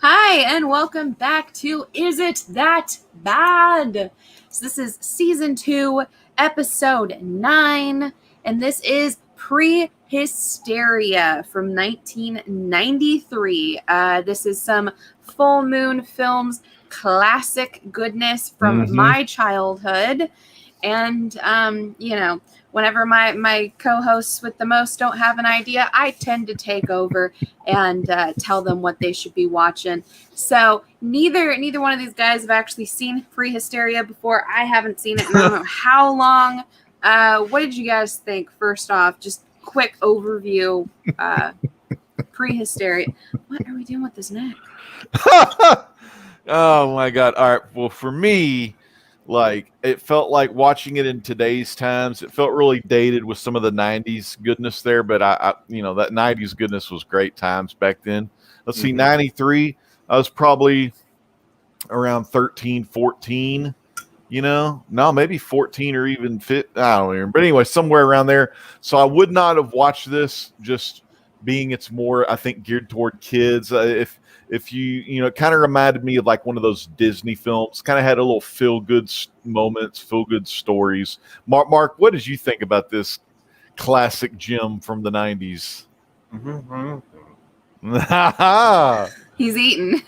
Hi, and welcome back to Is It That Bad? So this is Season 2, Episode 9, and this is Prehysteria from 1993. This is some Full Moon Films classic goodness from my childhood. And, whenever my co-hosts with the most don't have an idea, I tend to take over and tell them what they should be watching. So neither one of these guys have actually seen Prehysteria before. I haven't seen it in I don't know how long. What did you guys think? First off, just quick overview. Prehysteria. What are we doing with this neck? Oh my God. All right. Well, for me, it felt like watching it in today's times. It felt really dated with some of the 90s goodness there, but that 90s goodness was great times back then. Let's see, 93, I was probably around 13, 14, no, maybe 14 or even fit. I don't remember. But anyway, somewhere around there. So I would not have watched this, just being it's more, I think, geared toward kids. If you it kind of reminded me of like one of those Disney films, kind of had a little feel-good moments, feel-good stories. Mark, what did you think about this classic gem from the 90s? He's eating.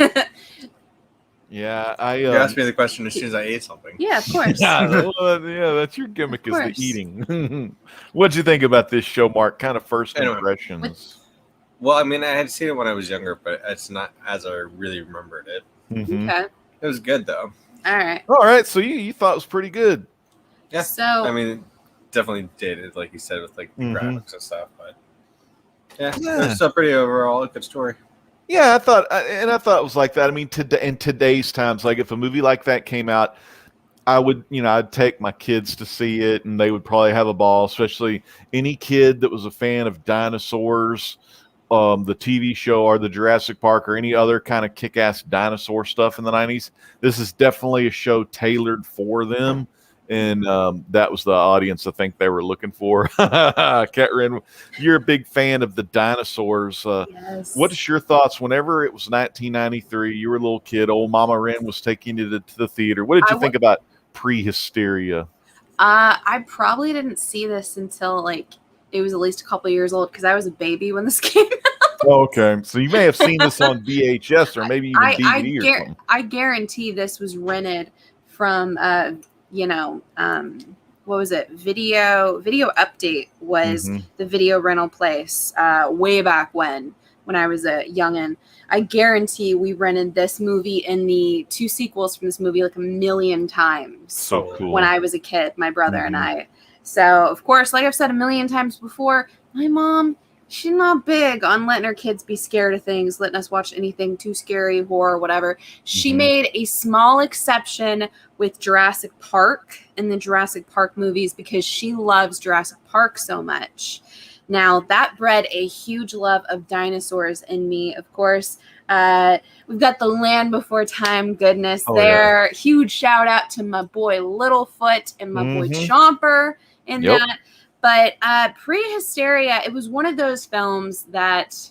Yeah, you asked me the question as soon as I ate something. Yeah, of course. Yeah, that's your gimmick, is the eating. What'd you think about this show, Mark? Kind of first impressions. Well, I mean, I had seen it when I was younger, but it's not as I really remembered it. Okay. It was good, though. All right. So you thought it was pretty good. Yeah. So I mean, definitely dated, like you said, with like the graphics and stuff. But yeah, it's a pretty overall good story. Yeah, I thought it was like that. I mean, in today's times, like if a movie like that came out, I would, I'd take my kids to see it, and they would probably have a ball. Especially any kid that was a fan of Dinosaurs, the TV show, or the Jurassic Park, or any other kind of kick-ass dinosaur stuff in the 90s. This is definitely a show tailored for them, and that was the audience I think they were looking for. Cat Wren, you're a big fan of the Dinosaurs. yes. What is your thoughts whenever it was 1993, you were a little kid, old Mama Wren was taking you to the theater? What did you think about Prehysteria? I probably didn't see this until it was at least a couple years old, because I was a baby when this came out. Oh, okay, so you may have seen this on VHS or maybe even DVD or something. I guarantee this was rented from what was it? Video Update was the video rental place way back when I was a youngin'. I guarantee we rented this movie and the 2 sequels from this movie like a million times. So cool. When I was a kid, my brother and I. So, of course, like I've said a million times before, my mom, she's not big on letting her kids be scared of things, letting us watch anything too scary, horror, whatever. She made a small exception with Jurassic Park and the Jurassic Park movies, because she loves Jurassic Park so much. Now, that bred a huge love of dinosaurs in me, of course. We've got the Land Before Time goodness there. Yeah. Huge shout out to my boy Littlefoot and my boy Chomper in that. But Prehysteria, it was one of those films that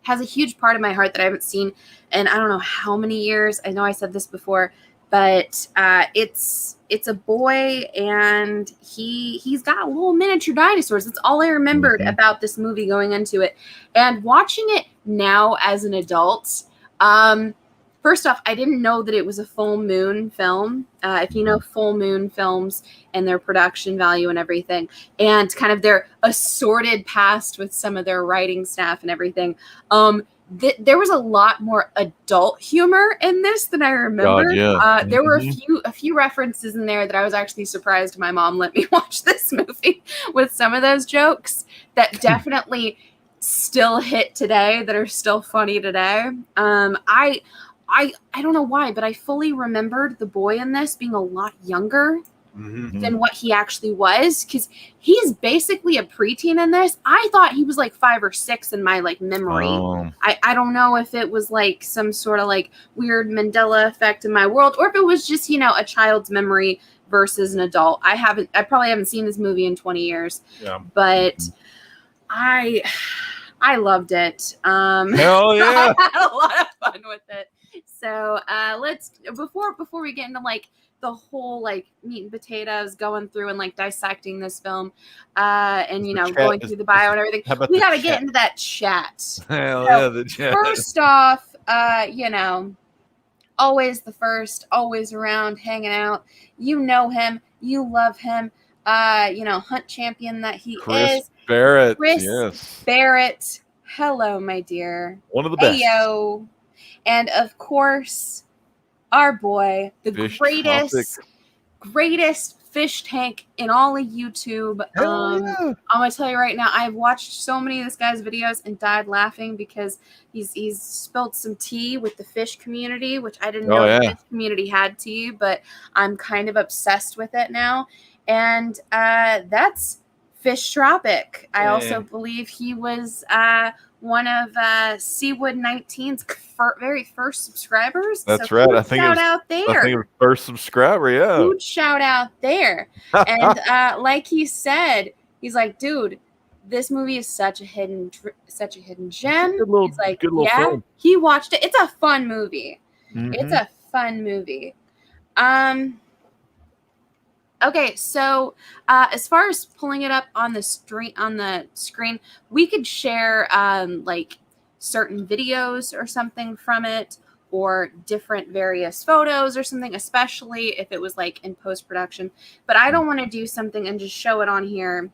has a huge part of my heart that I haven't seen in I don't know how many years. I know I said this before, but it's a boy, and he's got little miniature dinosaurs. That's all I remembered about this movie going into it. And watching it now as an adult, first off, I didn't know that it was a Full Moon film. If you know Full Moon Films and their production value and everything, and kind of their assorted past with some of their writing staff and everything, there was a lot more adult humor in this than I remember. There were a few references in there that I was actually surprised my mom let me watch this movie with some of those jokes that definitely still hit today, that are still funny today. I don't know why, but I fully remembered the boy in this being a lot younger than what he actually was, because he's basically a preteen in this. I thought he was like 5 or 6 in my memory. I don't know if it was like some sort of weird Mandela effect in my world, or if it was just a child's memory versus an adult. I probably haven't seen this movie in 20 years. But I loved it. Hell yeah! I had a lot of fun with it. So let's before we get into like the whole like meat and potatoes, going through and like dissecting this film, and going through the bio and everything, we got to get into that chat. Hell so, yeah, the chat. First off, always the first, always around, hanging out. You know him, you love him. Hunt champion that he Chris is. Barrett. Chris Yes. Barrett. Hello, my dear. One of the best. Ayo. And of course, our boy, the Fish greatest fish tank in all of YouTube. Hell yeah. I'm gonna tell you right now, I've watched so many of this guy's videos and died laughing because he's spilled some tea with the fish community, which I didn't know the fish community had tea, but I'm kind of obsessed with it now. And that's Fish Tropic. I also believe he was one of Seawood 19's very first subscribers. That's so right. I think shout out there. I think it was first subscriber. Yeah. Huge shout out there. And like he said, he's like, dude, this movie is such a hidden gem. He's like, good little film. He watched it. It's a fun movie. Mm-hmm. It's a fun movie. Okay, so as far as pulling it up on the screen, we could share like certain videos or something from it, or different various photos or something, especially if it was like in post-production. But I don't want to do something and just show it on here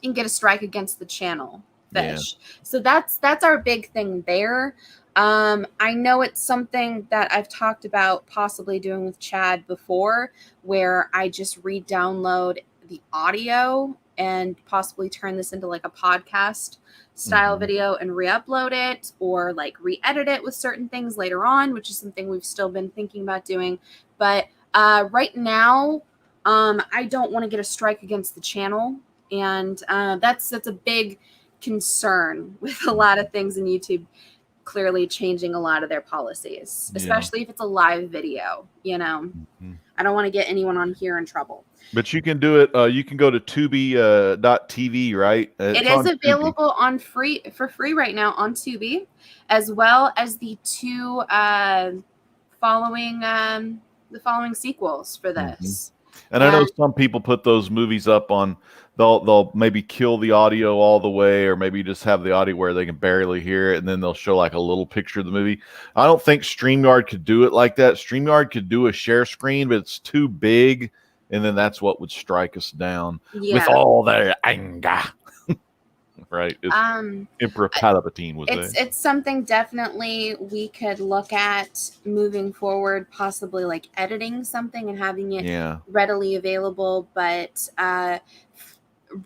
and get a strike against the channel fish. Yeah. So that's our big thing there. I know it's something that I've talked about possibly doing with Chad before, where I just re-download the audio and possibly turn this into like a podcast style video and re-upload it, or like re-edit it with certain things later on, which is something we've still been thinking about doing. But right now, I don't want to get a strike against the channel, and that's a big concern with a lot of things in YouTube. Clearly changing a lot of their policies, especially if it's a live video. I don't want to get anyone on here in trouble. But you can do it. You can go to Tubi.tv, right? It is available for free right now on Tubi, as well as the two following sequels for this. And I know some people put those movies up on. They'll maybe kill the audio all the way, or maybe just have the audio where they can barely hear it, and then they'll show like a little picture of the movie. I don't think StreamYard could do it like that. StreamYard could do a share screen, but it's too big, and then that's what would strike us down with all their anger. Right? Emperor Palpatine was there. It's something definitely we could look at moving forward, possibly like editing something and having it readily available, but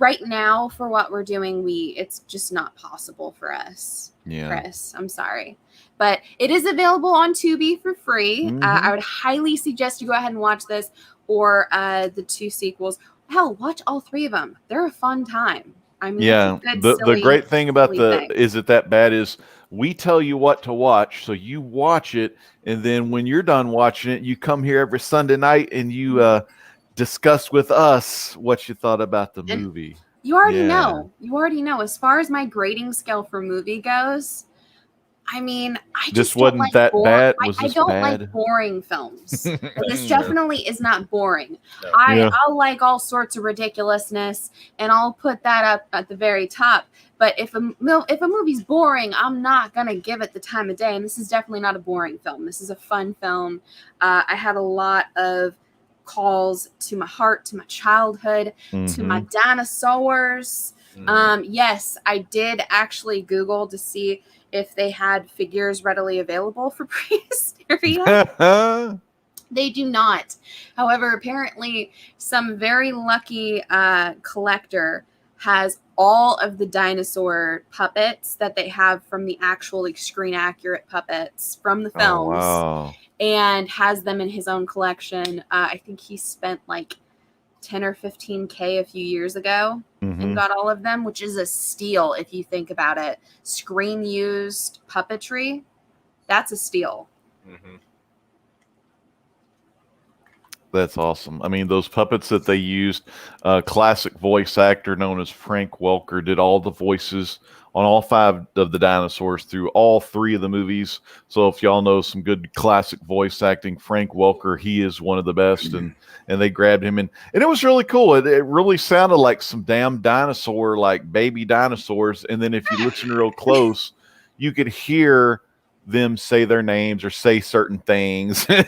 right now, for what we're doing, it's just not possible for us. Chris, I'm sorry. But it is available on Tubi for free. I would highly suggest you go ahead and watch this, or the two sequels. Hell, watch all three of them. They're a fun time. I mean, the great thing about Is It That Bad is we tell you what to watch, so you watch it, and then when you're done watching it, you come here every Sunday night and you discuss with us what you thought about the movie. You already know. You already know. As far as my grading scale for movie goes, I mean, I just wasn't like that bad. I don't like boring films. This definitely is not boring. I'll like all sorts of ridiculousness, and I'll put that up at the very top. But if a movie's boring, I'm not gonna give it the time of day. And this is definitely not a boring film. This is a fun film. I had a lot of calls to my heart, to my childhood, to my dinosaurs. Yes, I did actually Google to see if they had figures readily available for Prehysteria. They do not. However, apparently some very lucky collector has all of the dinosaur puppets that they have from the actual like screen accurate puppets from the films, and has them in his own collection. I think he spent like 10 or 15K a few years ago and got all of them, which is a steal if you think about it. Screen used puppetry, that's a steal. That's awesome. I mean, those puppets that they used, classic voice actor known as Frank Welker did all the voices on all 5 of the dinosaurs through all 3 of the movies. So if y'all know some good classic voice acting, Frank Welker, he is one of the best, and they grabbed him, and it was really cool. It really sounded like some damn dinosaur, like baby dinosaurs, and then if you listen real close, you could hear them say their names or say certain things. And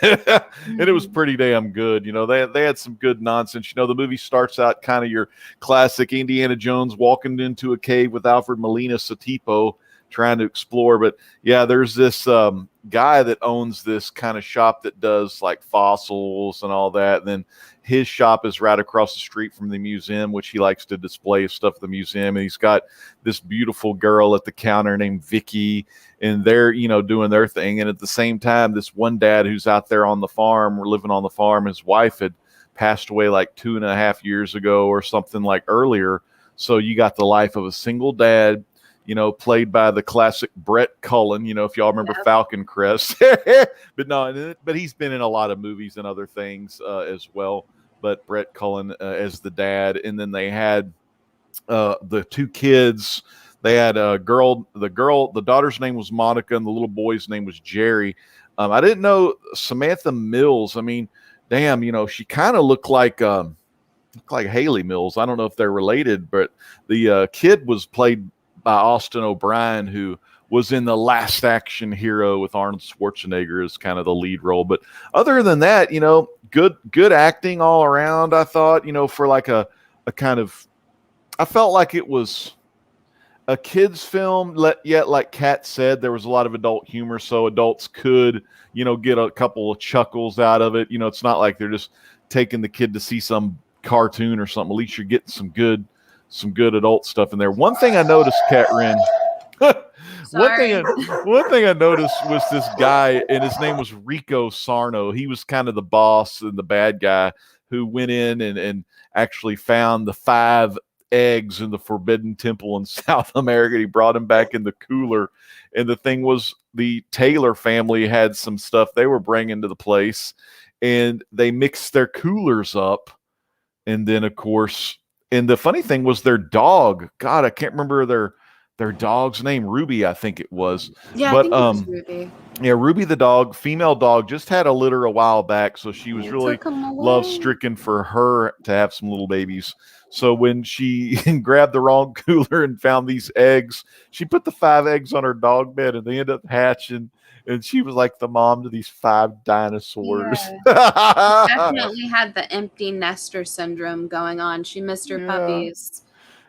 it was pretty damn good. You know, they had some good nonsense. You know, the movie starts out kind of your classic Indiana Jones walking into a cave with Alfred Molina Satipo trying to explore. But yeah, there's this guy that owns this kind of shop that does like fossils and all that. And then his shop is right across the street from the museum, which he likes to display stuff at the museum. And he's got this beautiful girl at the counter named Vicky, and they're, you know, doing their thing. And at the same time, this one dad who's out there on the farm, or living on the farm, his wife had passed away like 2.5 years ago or something like earlier. So you got the life of a single dad, you know, played by the classic Brett Cullen, you know, if y'all remember Falcon Crest. but he's been in a lot of movies and other things as well. But Brett Cullen as the dad. And then they had the 2 kids. They had a girl, the daughter's name was Monica, and the little boy's name was Jerry. I didn't know Samantha Mills. I mean, damn, you know, she kind of looked like Haley Mills. I don't know if they're related, but the kid was played by Austin O'Brien, who was in The Last Action Hero with Arnold Schwarzenegger as kind of the lead role. But other than that, you know, good acting all around, I thought, you know, for like a kind of, I felt like it was a kid's film, yet like Kat said, there was a lot of adult humor, so adults could, you know, get a couple of chuckles out of it. You know, it's not like they're just taking the kid to see some cartoon or something. At least you're getting some good adult stuff in there. One thing I noticed, Kat Wren, one thing I noticed was this guy, and his name was Rico Sarno. He was kind of the boss and the bad guy who went in and actually found the 5 eggs in the Forbidden Temple in South America. He brought them back in the cooler. And the thing was, the Taylor family had some stuff they were bringing to the place, and they mixed their coolers up. And then, of course, and the funny thing was their dog. God, I can't remember their dog's name. Ruby, I think it was. Yeah, but, I think it was Ruby. Yeah, Ruby the dog, female dog, just had a litter a while back, so she was really love-stricken for her to have some little babies. So when she grabbed the wrong cooler and found these eggs, she put the 5 eggs on her dog bed, and they ended up hatching. And she was like the mom to these 5 dinosaurs. Yeah. Definitely had the empty nester syndrome going on. She missed her puppies.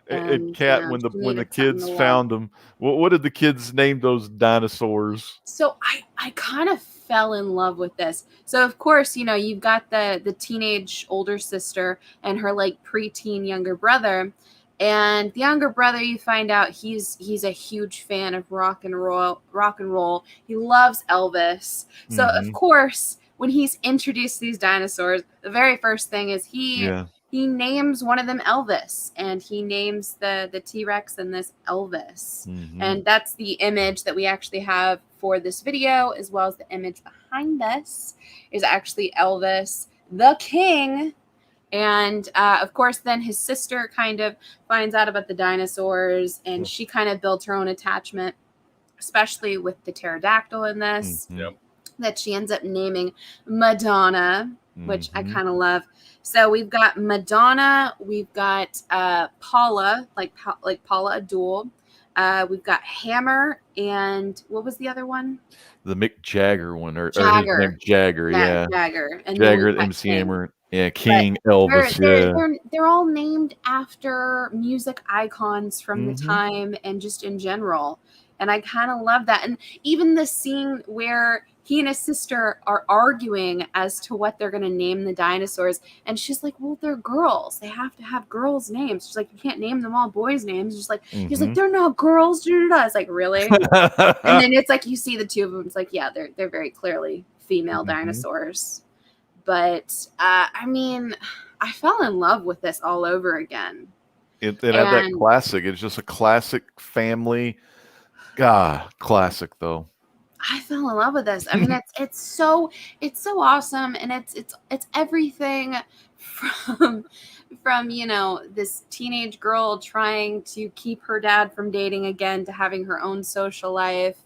And Kat, when the kids found them, what did the kids name those dinosaurs? So I kind of fell in love with this. So of course, you know, you've got the teenage older sister and her like preteen younger brother. And the younger brother, you find out he's a huge fan of rock and roll. He loves Elvis. So of course, when he's introduced to these dinosaurs, the very first thing is he names one of them Elvis, and he names the T-Rex in this Elvis. And that's the image that we actually have for this video, as well as the image behind us is actually Elvis the King. And of course, then his sister kind of finds out about the dinosaurs, and she kind of builds her own attachment, especially with the pterodactyl in this, that she ends up naming Madonna, which I kind of love. So we've got Madonna, we've got Paula, like Paula Abdul. We've got Hammer, and what was the other one? The Mick Jagger one, or his name Jagger, Jagger. And Jagger, MC Hammer. Yeah, King, but Elvis. They're all named after music icons from the time and just in general. And I kind of love that. And even the scene where he and his sister are arguing as to what they're going to name the dinosaurs. And she's like, well, they're girls. They have to have girls' names. She's like, you can't name them all boys' names. She's like, he's like, they're not girls. It's like, really? And then it's like, you see the 2 of them. It's like, yeah, they're very clearly female dinosaurs. But, I mean, I fell in love with this all over again. It had that classic. It's just a classic family. Classic, though. I fell in love with this. I mean, it's so awesome, and it's everything from this teenage girl trying to keep her dad from dating again to having her own social life,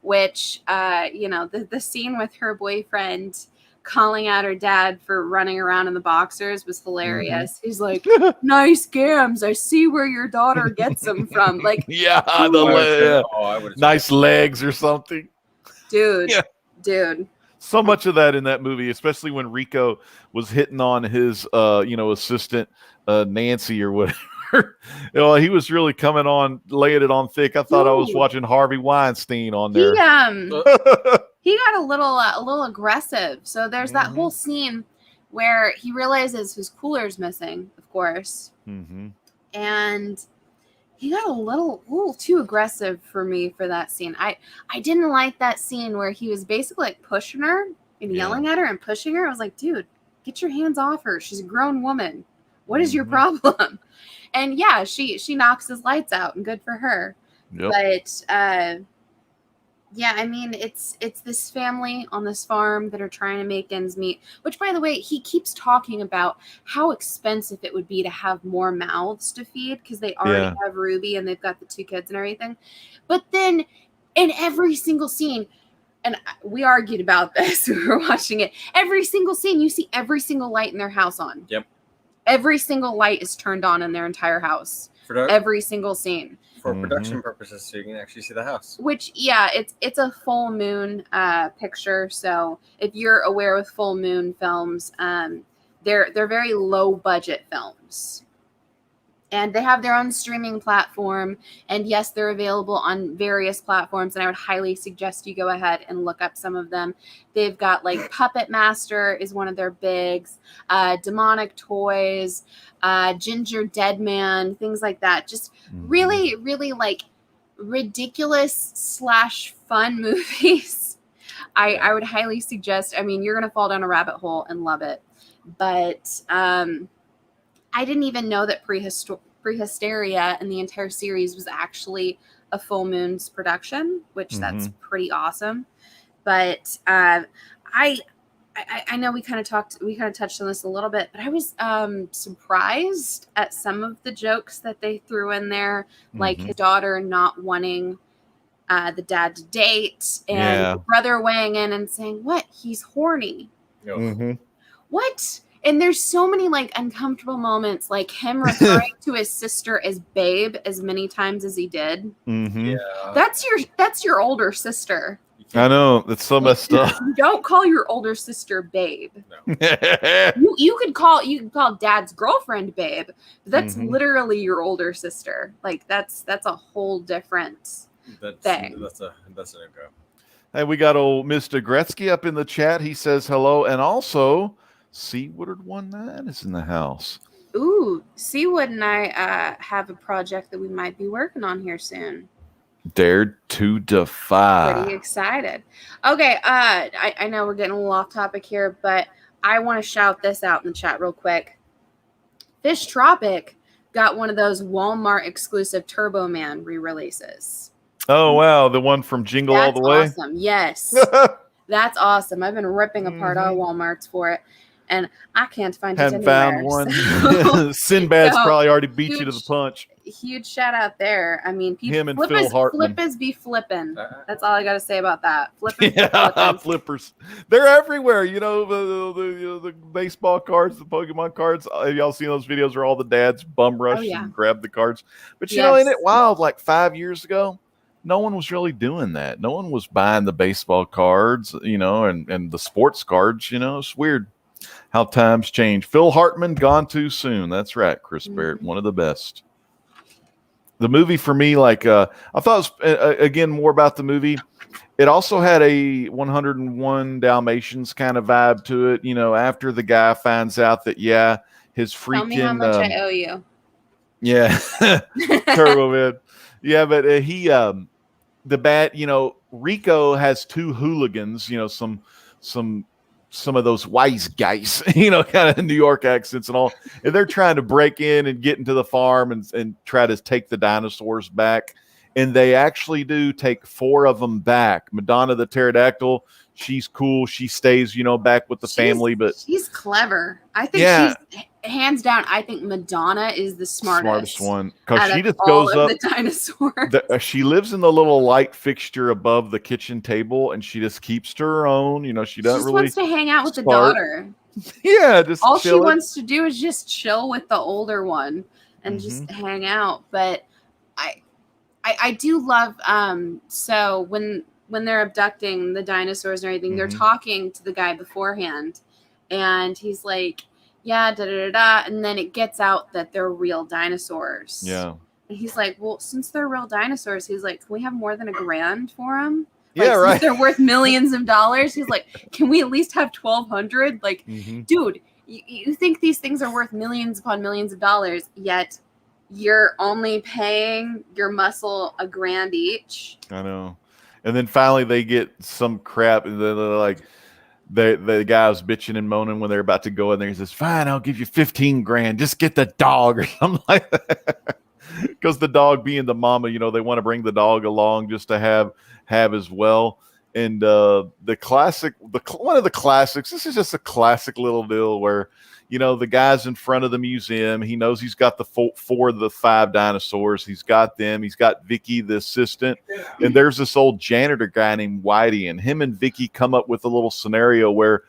which the scene with her boyfriend calling out her dad for running around in the boxers was hilarious. He's like, nice gams, I see where your daughter gets them from. Like, yeah, the nice legs or something. Dude. So much of that in that movie, especially when Rico was hitting on his assistant Nancy or whatever. He was really coming on, laying it on thick. I thought I was watching Harvey Weinstein on there. He got a little aggressive. So there's that whole scene where he realizes his cooler's missing, of course. And he got a little too aggressive for me for that scene. I didn't like that scene where he was basically like pushing her and yelling at her and pushing her. I was like, dude, get your hands off her. She's a grown woman. What is your problem? And yeah, she knocks his lights out, and good for her. But yeah, I mean, it's this family on this farm that are trying to make ends meet, which, by the way, he keeps talking about how expensive it would be to have more mouths to feed because they already have Ruby and they've got the 2 kids and everything. But then in every single scene, and we argued about this when we were watching it, every single scene, you see every single light in their house on. Yep. Every single light is turned on in their entire house. Every single scene. For production purposes, so you can actually see the house. Which, yeah, it's a full moon picture. So if you're aware with full moon films, they're very low budget films. And they have their own streaming platform. And yes, they're available on various platforms. And I would highly suggest you go ahead and look up some of them. They've got like Puppet Master is one of their bigs, Demonic Toys, Ginger Dead Man, things like that. Just really, really like ridiculous / fun movies. I would highly suggest. I mean, you're going to fall down a rabbit hole and love it. But I didn't even know that Prehysteria and the entire series was actually a Full Moon's production, which that's pretty awesome. But I know we kind of touched on this a little bit, but I was surprised at some of the jokes that they threw in there, like his daughter not wanting the dad to date, and the brother weighing in and saying, "What? He's horny." What? And there's so many like uncomfortable moments, like him referring to his sister as babe as many times as he did. Yeah, that's your older sister. I know, that's so messed up. You don't call your older sister babe. No. you could call dad's girlfriend babe, but that's literally your older sister. Like that's a whole different thing. That's a no-go. Hey, we got old Mr. Gretzky up in the chat. He says hello, and also Seawoodard19 is in the house. Ooh, Seawood and I have a project that we might be working on here soon. Dared to Defy. Pretty excited. Okay, I know we're getting a little off topic here, but I want to shout this out in the chat real quick. Fish Tropic got one of those Walmart exclusive Turbo Man re-releases. Oh, wow. The one from Jingle All the Way? That's awesome. Yes. That's awesome. I've been ripping apart all Walmarts for it. And I can't find it Hadn't anywhere. found one. So, Sinbad's probably already beat you to the punch. Huge shout out there. I mean, people, Him and Phil Hartman. flippers be flipping. That's all I got to say about that. Flippers. Flippers. They're everywhere. You know, the baseball cards, the Pokemon cards. Have y'all seen those videos where all the dads bum rush and grab the cards? But you know, isn't it wild? Like 5 years ago, no one was really doing that. No one was buying the baseball cards, you know, and the sports cards. You know, it's weird how times change. Phil Hartman gone too soon. That's right, Chris Barrett, one of the best. The movie for me, like I thought it was again more about the movie. It also had a 101 Dalmatians kind of vibe to it. You know, after the guy finds out that his freaking Tell me how much I owe you. Yeah, Turbo Man. Yeah, but the bad. You know, Rico has 2 hooligans. You know, some of those wise guys, you know, kind of New York accents and all. And they're trying to break in and get into the farm and try to take the dinosaurs back. and they actually do take 4 of them back. Madonna the pterodactyl, she's cool. She stays, back with the family, but she's clever. I think she's hands down. I think Madonna is the smartest one, because she just all goes of up. The dinosaurs. She lives in the little light fixture above the kitchen table, and she just keeps to her own. She doesn't really wants to hang out with the start. daughter. Yeah, just all chilling. she wants to do is just chill with the older one and just hang out. But I do love so when they're abducting the dinosaurs and everything, they're talking to the guy beforehand, and he's like, yeah, da da da da, and then it gets out that they're real dinosaurs. Yeah. And he's like, well, since they're real dinosaurs, he's like, can we have more than $1,000 for them? Yeah, right. Since they're worth millions of dollars. He's like, can we at least have 1,200? Like, dude, you think these things are worth millions upon millions of dollars, yet you're only paying your muscle $1,000 each. I know. And then finally they get some crap, and they're like, the guy was bitching and moaning when they're about to go in there. He says, fine, I'll give you 15 grand. Just get the dog or something like that. Because the dog being the mama, they want to bring the dog along just to have as well. And the classic, one of the classics, this is just a classic little deal where, the guy's in front of the museum. He knows he's got the 4 of the 5 dinosaurs. He's got them. He's got Vicky, the assistant. And there's this old janitor guy named Whitey. And him and Vicky come up with a little scenario where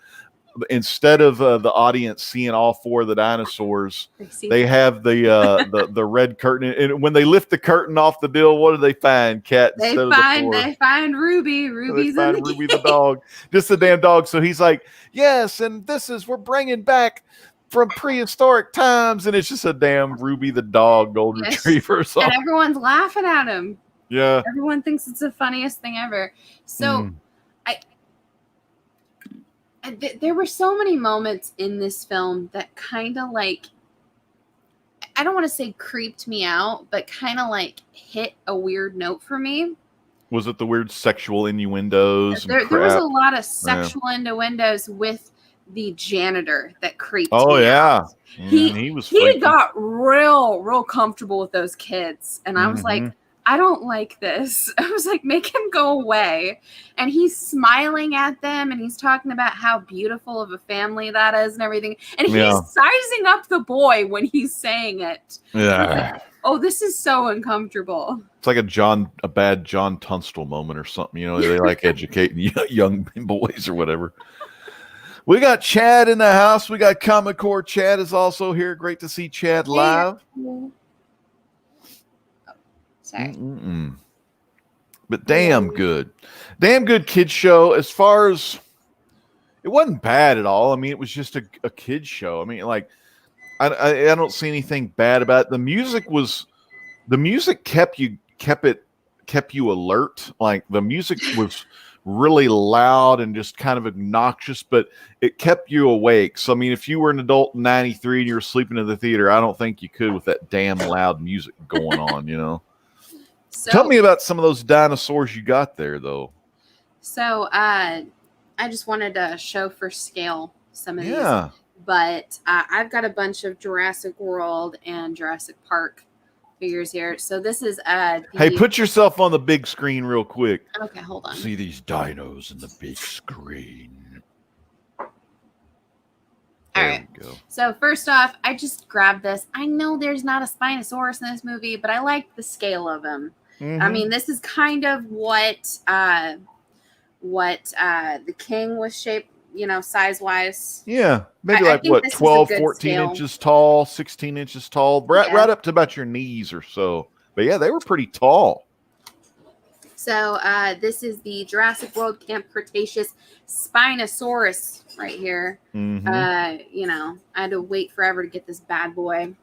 instead of the audience seeing all 4 of the dinosaurs, they have the red curtain. And when they lift the curtain off the deal, what do they find, Kat? They find Ruby. Ruby's they find Ruby the dog. Just the damn dog. So he's like, yes, and we're bringing back from prehistoric times, and it's just a damn Ruby the dog golden retriever. And everyone's laughing at him. Yeah. Everyone thinks it's the funniest thing ever. So there were so many moments in this film that kind of like, I don't want to say creeped me out, but kind of like hit a weird note for me. Was it the weird sexual innuendos? There was a lot of sexual innuendos with the janitor that creeped me out. He got real comfortable with those kids, and I was like, I don't like this. I was like, make him go away. And he's smiling at them, and he's talking about how beautiful of a family that is and everything. And he's sizing up the boy when he's saying it. Yeah. Like, oh, this is so uncomfortable. It's like a bad John Tunstall moment or something. They like educating young boys or whatever. We got Chad in the house. We got Comic Core. Chad is also here. Great to see Chad live. Sorry. But damn good kids show. As far as, it wasn't bad at all. I mean, it was just a kids show. I mean, like, I don't see anything bad about it. The music kept you alert. Like, the music was really loud and just kind of obnoxious, but it kept you awake. So I mean, if you were an adult in '93 and you were sleeping in the theater, I don't think you could with that damn loud music going on. So, tell me about some of those dinosaurs you got there, though. So I just wanted to show for scale some of these. But I've got a bunch of Jurassic World and Jurassic Park figures here. So this is hey, put yourself on the big screen real quick. Okay, hold on. See these dinos in the big screen. All right. So first off, I just grabbed this. I know there's not a Spinosaurus in this movie, but I like the scale of him. I mean, this is kind of what the King was shaped, size-wise. Yeah, maybe like what, 12, 14 scale. Inches tall, 16 inches tall, right up to about your knees or so. But yeah, they were pretty tall. So this is the Jurassic World Camp Cretaceous Spinosaurus right here. I had to wait forever to get this bad boy,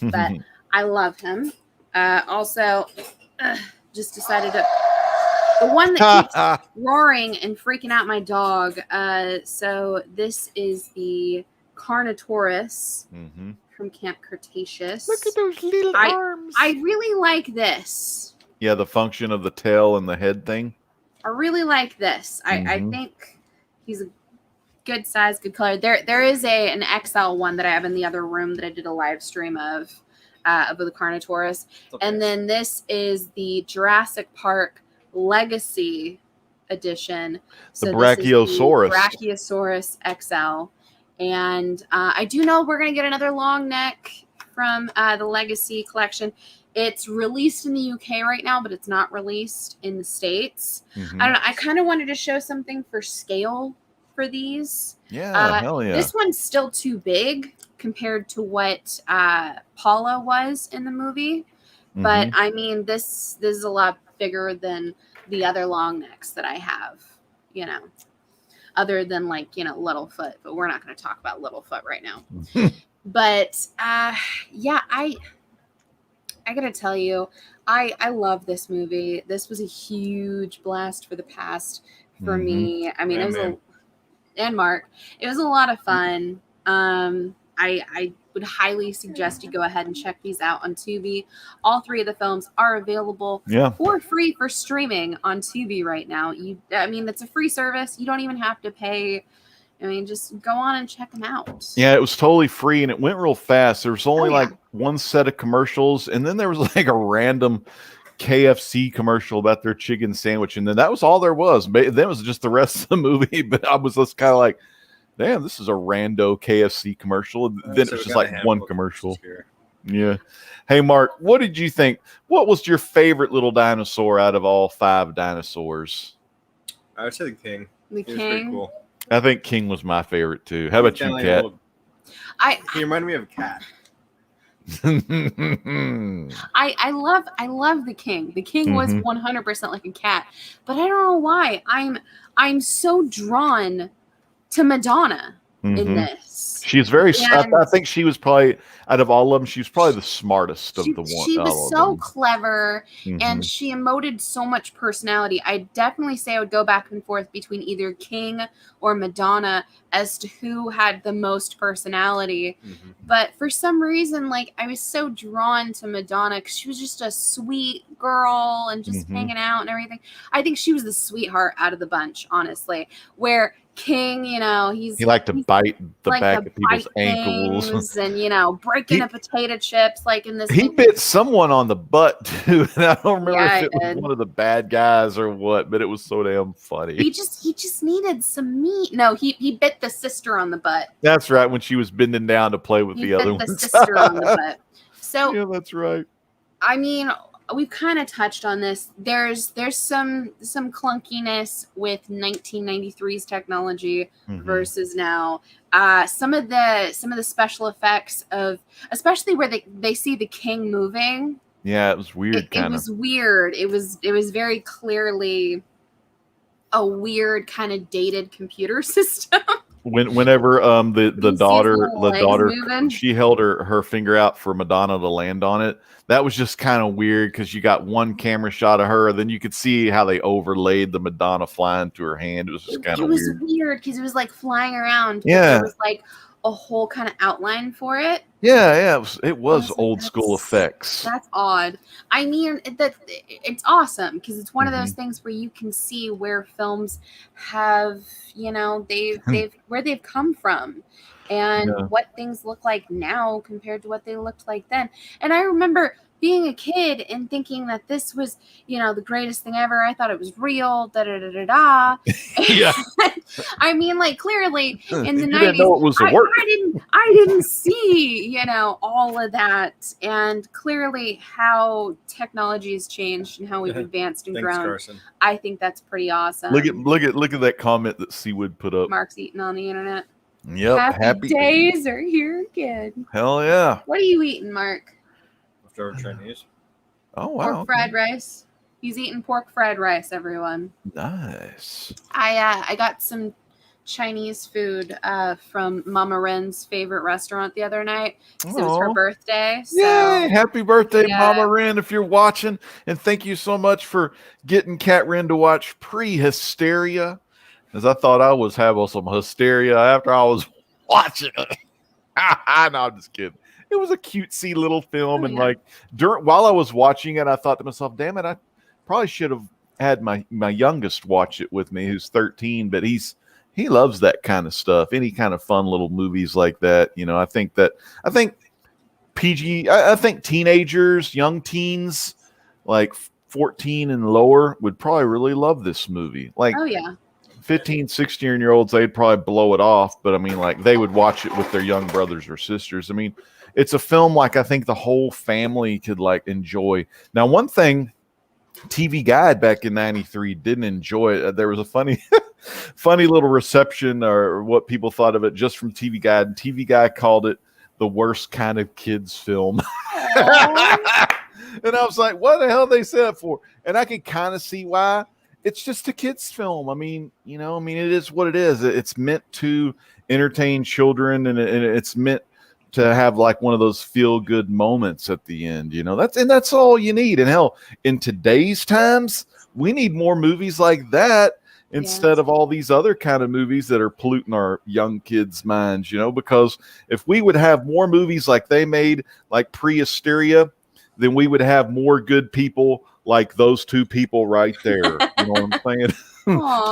but I love him. Also, just decided to... The one that keeps roaring and freaking out my dog. So this is the Carnotaurus from Camp Cretaceous. Look at those little arms. I really like this. Yeah, the function of the tail and the head thing. I really like this. I think he's a good size, good color. There is an XL one that I have in the other room that I did a live stream of. of the Carnotaurus. And then this is the Jurassic Park Legacy edition. So the Brachiosaurus. Brachiosaurus XL. And I do know we're going to get another long neck from the Legacy collection. It's released in the UK right now, but it's not released in the States. Mm-hmm. I don't know. I kind of wanted to show something for scale for these. Yeah, hell yeah. This one's still too big compared to what Paula was in the movie. But I mean, this is a lot bigger than the other long necks that I have, you know, other than like, you know, Littlefoot. But we're not going to talk about Littlefoot right now. But yeah, I gotta tell you, I love this movie. This was a huge blast for the past for me. I mean, and Mark, it was a lot of fun. I would highly suggest you go ahead and check these out on Tubi. All 3 of the films are available for free for streaming on Tubi right now. I mean, it's a free service. You don't even have to pay. I mean, just go on and check them out. Yeah, it was totally free, and it went real fast. There was only like one set of commercials, and then there was like a random KFC commercial about their chicken sandwich, and then that was all there was. Then it was just the rest of the movie, but I was just kind of like, damn, this is a rando KFC commercial. And then it was just like one commercial. Yeah. Hey, Mark, what did you think? What was your favorite little dinosaur out of all 5 dinosaurs? I would say the King. The He was King? pretty cool. I think King was my favorite too. How about you, Kat? He reminded me of a cat. I love the King. The King was 100% like a cat, but I don't know why. I'm so drawn to Madonna in this. She's very. I think she was probably out of all of them. She was probably the smartest of the one. She was so clever, and she emoted so much personality. I definitely say I would go back and forth between either King or Madonna as to who had the most personality. But for some reason, like, I was so drawn to Madonna because she was just a sweet girl and just hanging out and everything. I think she was the sweetheart out of the bunch, honestly. Where King, you know, he liked to bite the back of people's ankles and, you know, breaking a potato chips like in this. He bit someone on the butt too, and I don't remember if it was one of the bad guys or what, but it was so damn funny. He just needed some meat. No, he bit the sister on the butt. That's right, when she was bending down to play with the other one. The sister on the butt. So yeah, that's right. I mean, we've kind of touched on this. There's some clunkiness with 1993's technology versus now. Some of the special effects of, especially where they see the King moving. Yeah, it was weird. It was weird. It was very clearly a weird kind of dated computer system. Whenever the daughter moving. she held her finger out for Madonna to land on it, that was just kind of weird because you got one camera shot of her, then you could see how they overlaid the Madonna flying to her hand. It was just kind of weird. It was weird because it was like flying around. Yeah, there was like a whole kind of outline for it. Yeah, it was old school effects. That's odd. I mean, it's awesome because it's one of those things where you can see where films have, you know, where they've come from and what things look like now compared to what they looked like then. And I remember being a kid and thinking that this was, you know, the greatest thing ever. I thought it was real. Yeah. I mean, like, clearly in the 90s, didn't know it was a work. I didn't see, you know, all of that, and clearly how technology has changed and how we've advanced and grown. Carson. I think that's pretty awesome. Look at that comment that Seawood put up. Mark's eating on the internet. Yep, happy days are here again. Hell yeah! What are you eating, Mark? Leftover Chinese. Oh wow! Pork fried rice. He's eating pork fried rice, everyone. Nice. I got some Chinese food from Mama Ren's favorite restaurant the other night because it was her birthday. So, yay! Happy birthday, Mama Ren, if you're watching. And thank you so much for getting Kat Ren to watch Prehysteria, because I thought I was having some hysteria after I was watching it. No, I'm just kidding. It was a cutesy little film, and like while I was watching it, I thought to myself, "Damn it, I probably should have had my youngest watch it with me, who's 13." But he loves that kind of stuff, any kind of fun little movies like that. You know, I think PG. I think teenagers, young teens, like 14 and lower, would probably really love this movie. Like, Oh yeah. 15, 16-year-olds, they'd probably blow it off, but I mean, like, they would watch it with their young brothers or sisters. I mean, it's a film like I think the whole family could like enjoy. Now, one thing TV Guide back in '93 didn't enjoy it. There was a funny little reception or what people thought of it just from TV Guide. And TV Guide called it the worst kind of kids film. And I was like, what the hell they say that for? And I can kind of see why. It's just a kids film. I mean, it is what it is. It's meant to entertain children, and it's meant to have like one of those feel good moments at the end. That's all you need. And hell, in today's times, we need more movies like that instead of all these other kind of movies that are polluting our young kids' minds, because if we would have more movies like they made, like Prehysteria, then we would have more good people like those two people right there. You know what I'm saying?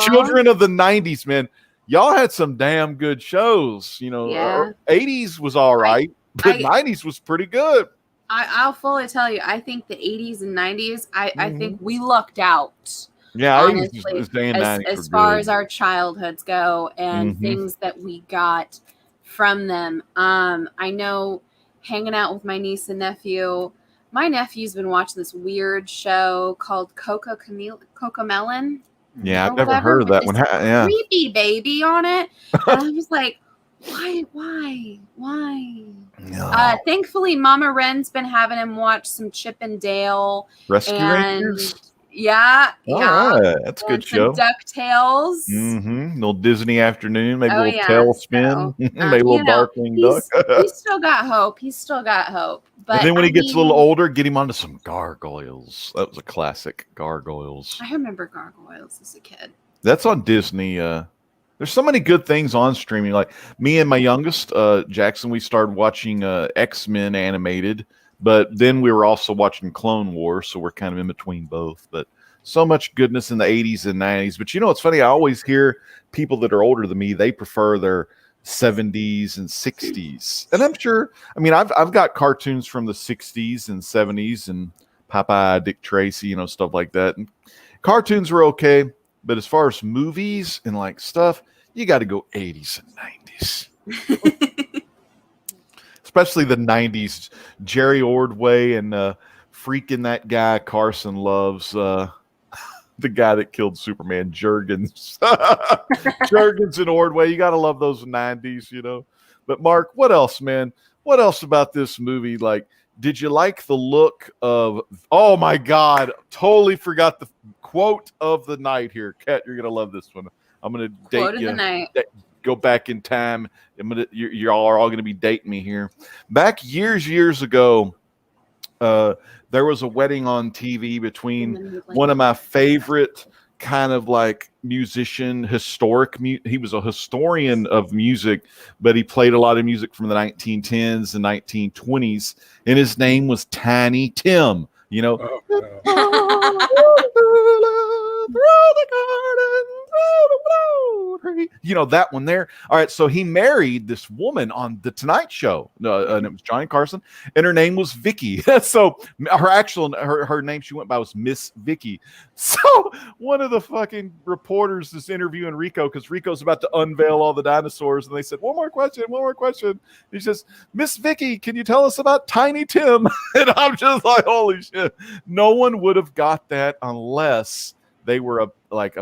Children of the 90s, man. Y'all had some damn good shows. 80s was all right, but 90s was pretty good. I'll fully tell you, I think the 80s and 90s, I think we lucked out. Yeah, honestly, as far as our childhoods go and things that we got from them. I know hanging out with my niece and nephew, my nephew's been watching this weird show called Cocomelon. Yeah, I've never heard of that one. Yeah. Creepy baby on it. And I was like, why? No. Thankfully, Mama Wren's been having him watch some Chip and Dale. Rescue Rangers? Yeah. Right. That's a good show. DuckTales. Little Disney afternoon, maybe a little tailspin, maybe a little darkling duck. He's still got hope. But and then when he gets a little older, get him onto some Gargoyles. That was a classic, Gargoyles. I remember Gargoyles as a kid. That's on Disney. There's so many good things on streaming. Like me and my youngest, Jackson, we started watching X-Men animated. But then we were also watching Clone Wars, so we're kind of in between both. But so much goodness in the 80s and 90s. But it's funny, I always hear people that are older than me, they prefer their 70s and 60s. And I'm sure, I've got cartoons from the 60s and 70s and Popeye, Dick Tracy, stuff like that. And cartoons were okay, but as far as movies and like stuff, you got to go 80s and 90s. Especially the 90s, Jerry Ordway and freaking that guy Carson loves, the guy that killed Superman, Jurgens. Jurgens and Ordway, you got to love those 90s, But Mark, what else, man? What else about this movie? Like, did you like the look of, oh my God, totally forgot the quote of the night here. Kat, you're going to love this one. I'm going to date quote you. Of the night. Go back in time. Y'all are all going to be dating me here. Back years ago, there was a wedding on TV between one of my favorite kind of like musician, he was a historian of music, but he played a lot of music from the 1910s and 1920s, and his name was Tiny Tim. That one there. All right, so he married this woman on The Tonight Show, and it was Johnny Carson, and her name was Vicky. So her name she went by was Miss Vicky. So one of the fucking reporters is interviewing Rico because Rico's about to unveil all the dinosaurs, and they said, one more question. He says, Miss Vicky, can you tell us about Tiny Tim? And I'm just like, holy shit. No one would have got that unless they were a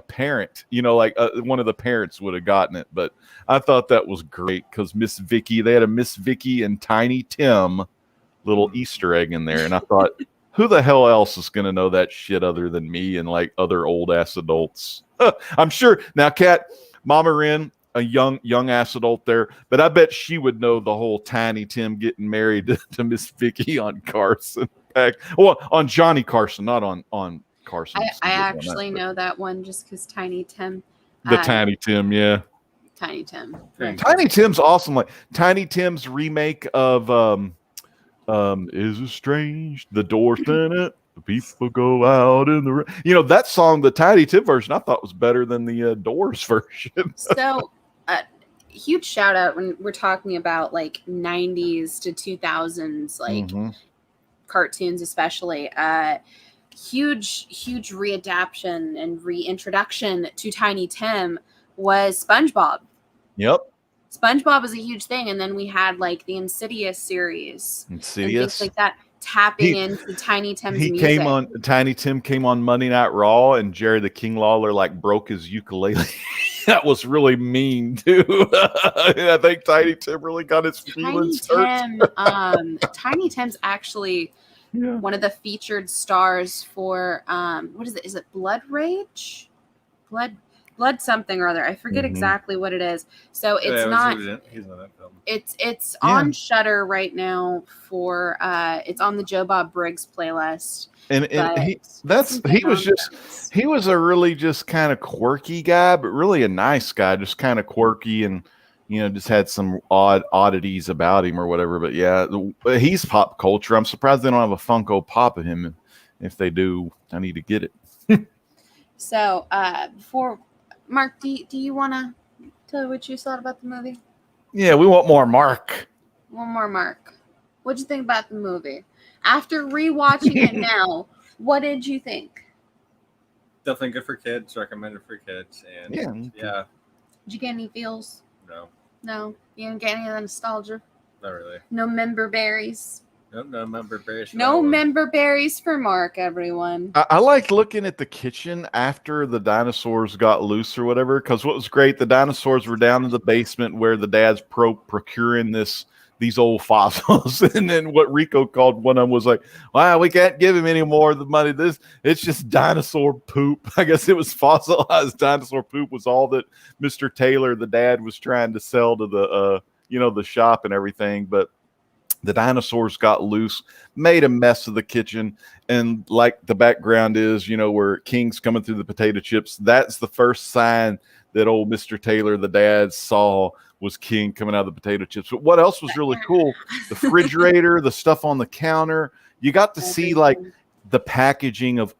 parent, one of the parents would have gotten it. But I thought that was great because Miss Vicky, they had a Miss Vicky and Tiny Tim little Easter egg in there. And I thought, who the hell else is going to know that shit other than me and like other old ass adults? I'm sure. Now, Kat, Mama Wren, a young ass adult there, but I bet she would know the whole Tiny Tim getting married to Miss Vicky on Carson. Well, on Johnny Carson, not on Carson. I actually know that one just because Tiny Tim. Tiny Tim, yeah. Tiny Tim. Tiny Tim's awesome. Like Tiny Tim's remake of Is It Strange? The Doors in it. The people go out in the rain. That song, the Tiny Tim version, I thought was better than the Doors version. So huge shout out when we're talking about like 90s to 2000s, like cartoons, especially. Huge readaptation and reintroduction to Tiny Tim was SpongeBob. Yep. SpongeBob was a huge thing, and then we had like the Insidious series and things like that, tapping into Tiny Tim's music. Tiny Tim came on Monday Night Raw, and Jerry the King Lawler like broke his ukulele. That was really mean too. I think Tiny Tim really got his feelings hurt. Tiny Tim's actually one of the featured stars for what is it? Is it Blood Rage? Blood something or other. I forget exactly what it is. So it's not. He's in that film. It's on Shudder right now for it's on the Joe Bob Briggs playlist. And he was a really just kind of quirky guy, but really a nice guy, just kind of quirky and just had some oddities about him or whatever. But yeah, he's pop culture. I'm surprised they don't have a Funko Pop of him. If they do, I need to get it. So before Mark, do you want to tell what you thought about the movie? Yeah, we want more Mark. One more Mark. What'd you think about the movie? After rewatching it now, what did you think? Definitely good for kids. Recommended for kids. And yeah. Did you get any feels? No. You didn't get any of the nostalgia? Not really. No member berries? Nope, no member berries. No member berries for Mark, everyone. I liked looking at the kitchen after the dinosaurs got loose or whatever, because what was great, the dinosaurs were down in the basement where the dad's procuring these old fossils. And then what Rico called one of them was like, wow, we can't give him any more of the money. It's just dinosaur poop. I guess it was fossilized dinosaur poop was all that Mr. Taylor, the dad, was trying to sell to the the shop and everything. But the dinosaurs got loose, made a mess of the kitchen. And like the background is, where King's coming through the potato chips. That's the first sign that old Mr. Taylor, the dad, saw was King coming out of the potato chips. But what else was really cool? The refrigerator, the stuff on the counter. You got to see like the packaging of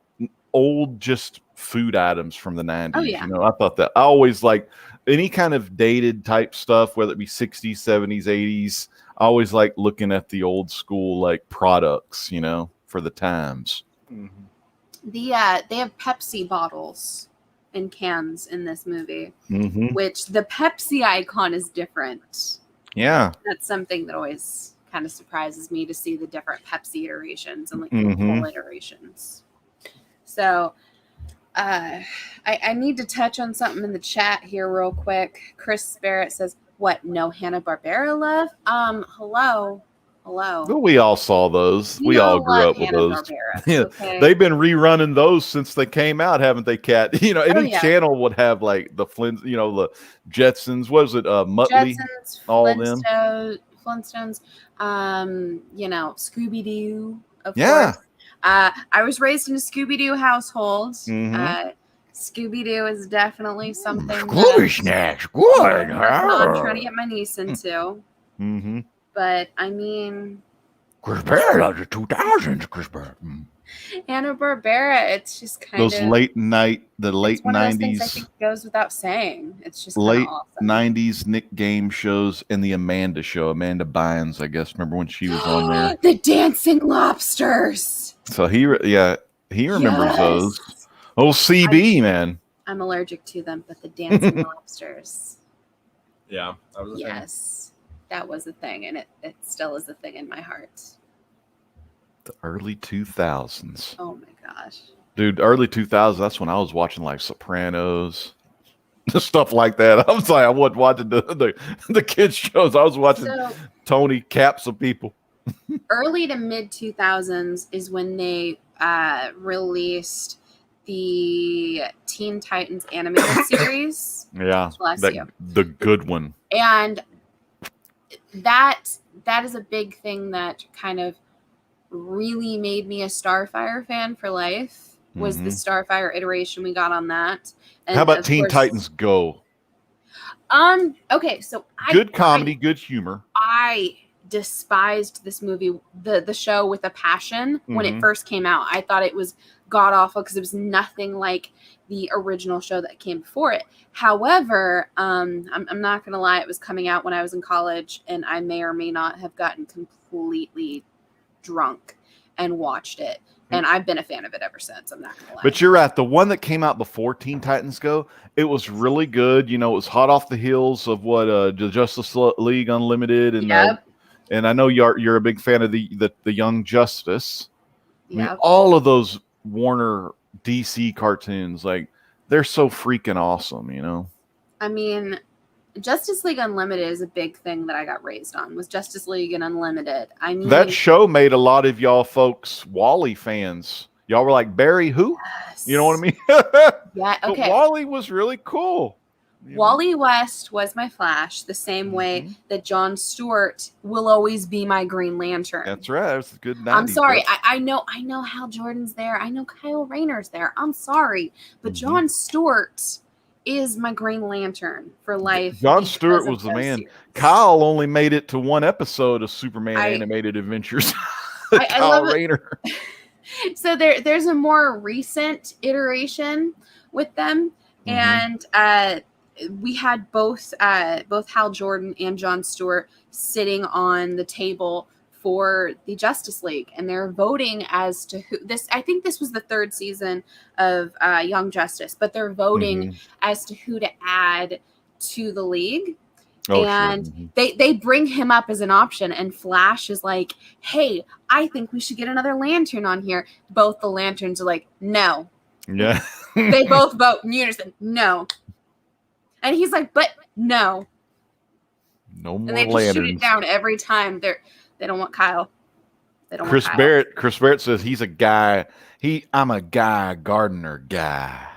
old just food items from the 90s. Oh, yeah. I thought that I always like any kind of dated type stuff, whether it be 60s, 70s, 80s. I always like looking at the old school like products, for the times. They have Pepsi bottles and cans in this movie, which the Pepsi icon is different. Yeah. That's something that always kind of surprises me to see the different Pepsi iterations and like the whole iterations. So I need to touch on something in the chat here real quick. Chris Barrett says, what, no Hanna-Barbera love? Hello. Well, we all saw those. We all grew up with those. Yeah, okay? They've been rerunning those since they came out, haven't they, Kat? Any channel would have like the Flint, the Jetsons. What was it? Muttley, Jetsons, all them. Flintstones. Scooby Doo. Of course. I was raised in a Scooby Doo household. Scooby Doo is definitely something. Scooby snacks, good. I'm trying to get my niece into. But I mean, Chris Barrett of the 2000s, Chris Barrett. Hanna-Barbera, it's just kind of the late 90s. I think goes without saying. It's just late awesome. 90s Nick Game shows and the Amanda show. Amanda Bynes, I guess. Remember when she was on there? The Dancing Lobsters. So he remembers those. Oh, CB, man. I'm allergic to them, but the Dancing Lobsters. Yeah, that was a thing. That was a thing, and it still is a thing in my heart. The early 2000s. Oh my gosh. Dude, early 2000s, that's when I was watching like Sopranos, stuff like that. I was like, I wasn't watching the kids shows. I was watching Tony Caps of people. Early to mid 2000s is when they released the Teen Titans animated series. Yeah, the good one. And that is a big thing that kind of really made me a Starfire fan for life. Was the Starfire iteration we got on that? And how about Teen Titans Go? Okay, so good comedy, good humor. I despised this movie, the show, with a passion when it first came out. I thought it was god awful because it was nothing like the original show that came before it. However, I'm not gonna lie, it was coming out when I was in college, and I may or may not have gotten completely drunk and watched it, and I've been a fan of it ever since. I'm not gonna lie. But you're right. The one that came out before Teen Titans Go, it was really good. You know, it was hot off the heels of what the Justice League Unlimited, and I know you're a big fan of the Young Justice. I mean, all of those Warner DC cartoons, like, they're so freaking awesome, you know? I mean, Justice League Unlimited is a big thing that I got raised on, was Justice League and Unlimited. I mean, that show made a lot of y'all folks Wally fans. Y'all were like, Barry who? Yes. You know what I mean? Yeah, okay. But Wally was really cool. Wally West was my Flash, the same way that Jon Stewart will always be my Green Lantern. That's right. That's a good 90s. I'm sorry. I know Hal Jordan's there. I know Kyle Rayner's there. I'm sorry. But Jon Stewart is my Green Lantern for life. Jon Stewart was the man. Series. Kyle only made it to one episode of Superman Animated Adventures. I love Rayner. So there's a more recent iteration with them. And we had both Hal Jordan and Jon Stewart sitting on the table for the Justice League, and they're voting as to who this. I think this was the third season of Young Justice, but they're voting as to who to add to the league. And they bring him up as an option, and Flash is like, "Hey, I think we should get another Lantern on here." Both the Lanterns are like, "No." Yeah. They both vote in unison, no. And he's like, but no. No more and they just shoot it down every time. They don't want Kyle. They don't want Kyle. Chris Barrett says he's a guy. I'm a Guy Gardner guy.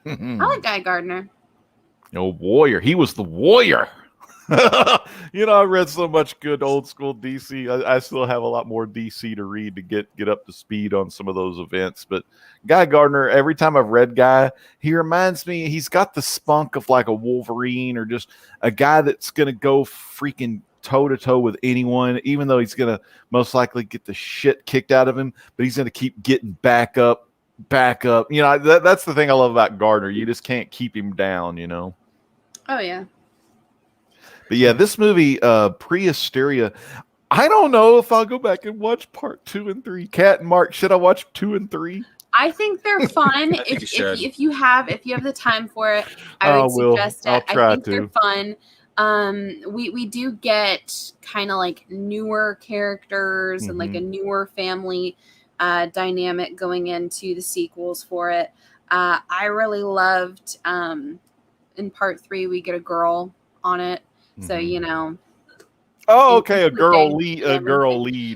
I like Guy Gardner. No, Warrior. He was the Warrior. You know, I read so much good old school DC. I still have a lot more DC to read to get up to speed on some of those events. But Guy Gardner, every time I've read Guy, he reminds me, he's got the spunk of like a Wolverine, or just a guy that's going to go freaking toe to toe with anyone, even though he's going to most likely get the shit kicked out of him, but he's going to keep getting back up. You know, that's the thing I love about Gardner. You just can't keep him down, you know? Oh, yeah. But yeah, this movie, Prehysteria, I don't know if I'll go back and watch part 2 and 3. Kat and Mark, should I watch 2 and 3? I think they're fun. if you have the time for it, I would suggest it. I think they're fun. We do get kind of like newer characters and like a newer family dynamic going into the sequels for it. I really loved in part 3 we get a girl on it. So, you know. Oh, okay, a girl lead,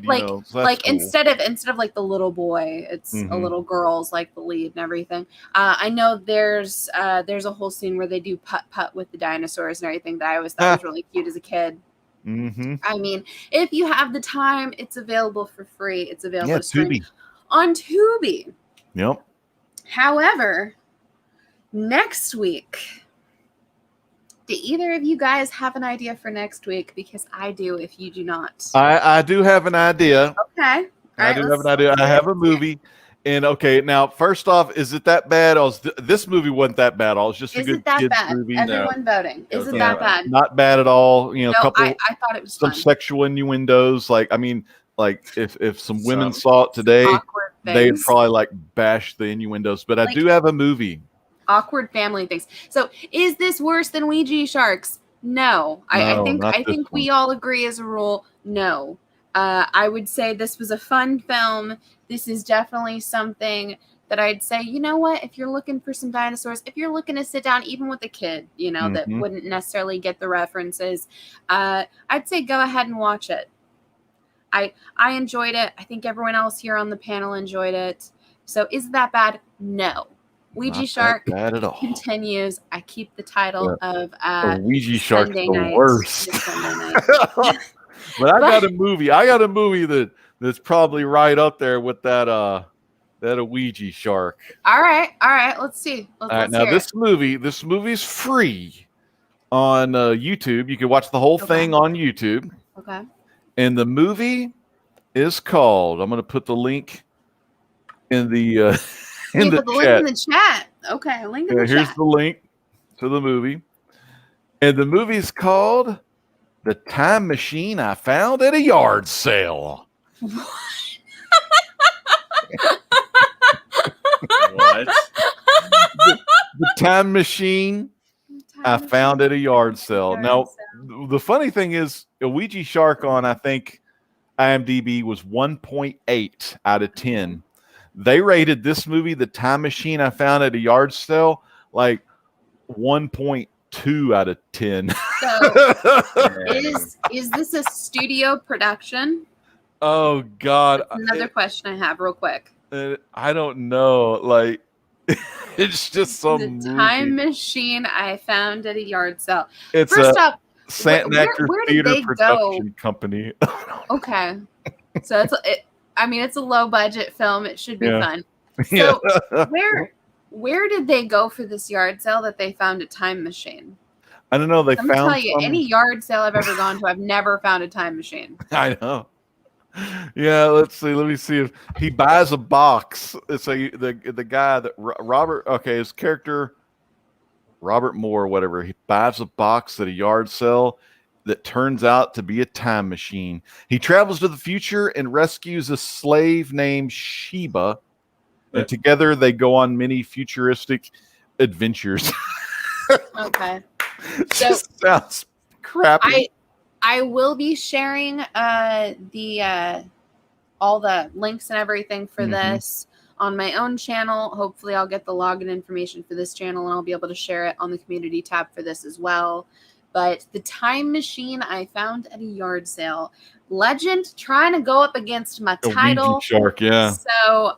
like, you know. So like cool. instead of like the little boy, it's a little girl's like the lead and everything. I know there's a whole scene where they do putt with the dinosaurs and everything that I always thought was really cute as a kid. I mean, if you have the time, it's available for free. It's available to stream on Tubi. Yep. However, next week, do either of you guys have an idea for next week? Because I do, if you do not. I do have an idea. Okay. I do have an idea. I have a movie. And okay, now, first off, is it that bad? This movie wasn't that bad. It was just a good kids movie. Everyone voting. Is it that bad? Not bad at all. You know, no, I thought it was some fun. Sexual innuendos. Like, I mean, like if some women saw it today, they'd probably like bash the innuendos. But I do have a movie. Awkward family things. So, is this worse than Ouija sharks? No. I think we all agree as a rule, no. I would say this was a fun film. This is definitely something that I'd say, you know what, if you're looking for some dinosaurs, if you're looking to sit down even with a kid, you know, that wouldn't necessarily get the references, I'd say go ahead and watch it. I enjoyed it. I think everyone else here on the panel enjoyed it. So is that bad? No. Ouija Shark continues. I keep the title of Ouija Shark's the worst. But I got a movie that's probably right up there with that Ouija Shark. All right. Let's see. Let's now this movie's free on YouTube. You can watch the whole thing on YouTube. Okay. And the movie is called, I'm going to put the link in the You put the link in the chat. Okay, link in the here's chat. the link to the movie. And the movie's called The Time Machine I Found at a Yard Sale. What? The Time Machine I found at a yard sale. Now, the funny thing is, a Ouija Shark on, I think, IMDb was 1.8 out of 10. They rated this movie, The Time Machine I Found at a Yard Sale, like 1.2 out of 10. So, is this a studio production? Oh, God. That's another question I have real quick. I don't know. Like, it's just some The movie. Time Machine I found at a yard sale. It's First off, Stanton Actor where did Theater they Production go? Company. Okay. So it's a low budget film. It should be fun. So where did they go for this yard sale that they found a time machine? I don't know. They Let me found tell you, any yard sale I've ever gone to, I've never found a time machine. I know. Yeah, let's see. Let me see if he buys a box. It's the guy that Robert. Okay, his character Robert Moore, or whatever. He buys a box at a yard sale that turns out to be a time machine. He travels to the future and rescues a slave named Sheba, and together they go on many futuristic adventures. Okay, so sounds crappy. I will be sharing all the links and everything for this on my own channel. Hopefully I'll get the login information for this channel and I'll be able to share it on the community tab for this as well. But The Time Machine I Found at a Yard Sale. Legend trying to go up against my title. Ouija Shark, yeah. So